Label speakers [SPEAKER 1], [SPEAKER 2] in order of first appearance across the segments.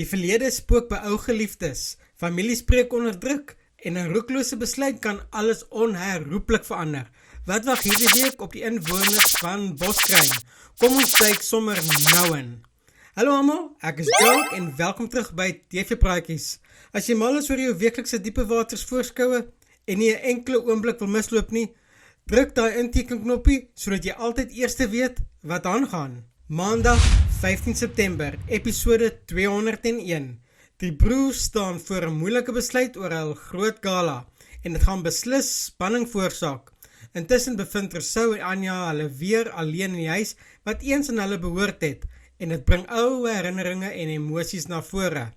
[SPEAKER 1] Die verlede spook by ou geliefdes, familiespreek onder druk en 'n roekelose besluit kan alles onherroepelik verander. Wat wag hierdie week op die inwoners van Boskruin? Kom ons duik sommer nou in. Hallo almal, ek is Dalk en welkom terug by TV Praatjies. As jy mal is oor jou weeklikse diepe waters voorskoue en nie 'n enkele oomblik wil misloop nie, druk daai intekenknoppie sodat jy altyd eers weet wat aangaan. Maandag 15 September, episode 201. Die broers staan voor 'n moeilike besluit oor hul groot gala en dit gaan beslis spanning veroorsaak. Intussen bevind Rousseau en Anja hulle weer alleen in die huis wat eens aan hulle behoort het en dit bring ou herinneringe en emosies na vore.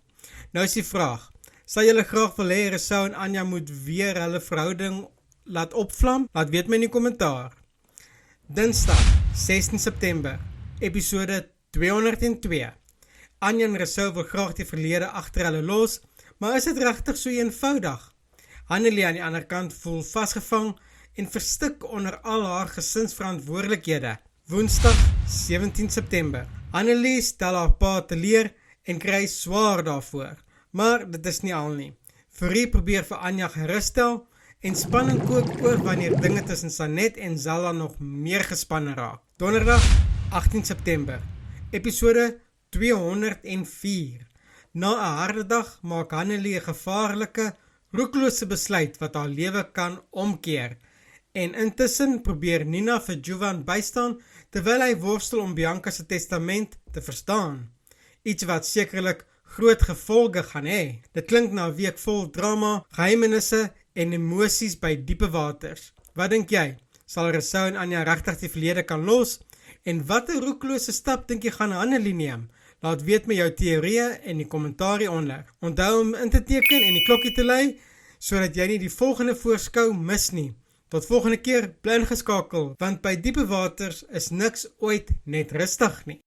[SPEAKER 1] Nou is die vraag, sal julle graag wil hê Rousseau en Anja moet weer hulle verhouding laat opvlam? Laat weet my in die kommentaar. Dinsdag 16 September, episode 202. Anja en Rousseau wil graag die verlede agter hulle los, maar is dit regtig so eenvoudig? Annelie aan die ander kant voel vasgevang en verstik onder al haar gesinsverantwoordelikhede. Woensdag 17 September. Annelie stel haar pa teleur en kry swaar daarvoor, maar dit is nie al nie. Fourie probeer vir Anja gerusstel en spanning kook oor wanneer dinge tussen Sanet en Zala nog meer gespanne raak. Donderdag 18 September, episode 204. Na 'n harde dag maak Annelie 'n gevaarlike, roekelose besluit wat haar lewe kan omkeer. En intussen probeer Nina vir Jovan bystaan terwyl hy worstel om Bianca se testament te verstaan. Iets wat sekerlik groot gevolge gaan hê. Dit klink na 'n week vol drama, geheimenisse en emosies by diepe waters. Wat dink jy? Sal Rousseau en Anja regtig die verlede kan los? En watter roekelose stap dink jy gaan Annelie neem? Laat weet met jou teorieë in die kommentaar onder. Onthou om in te teken en die klokkie te lui, sodat jy nie die volgende voorskou mis nie. Tot volgende keer, bly ingeskakel, want by diepe waters is niks ooit net rustig nie.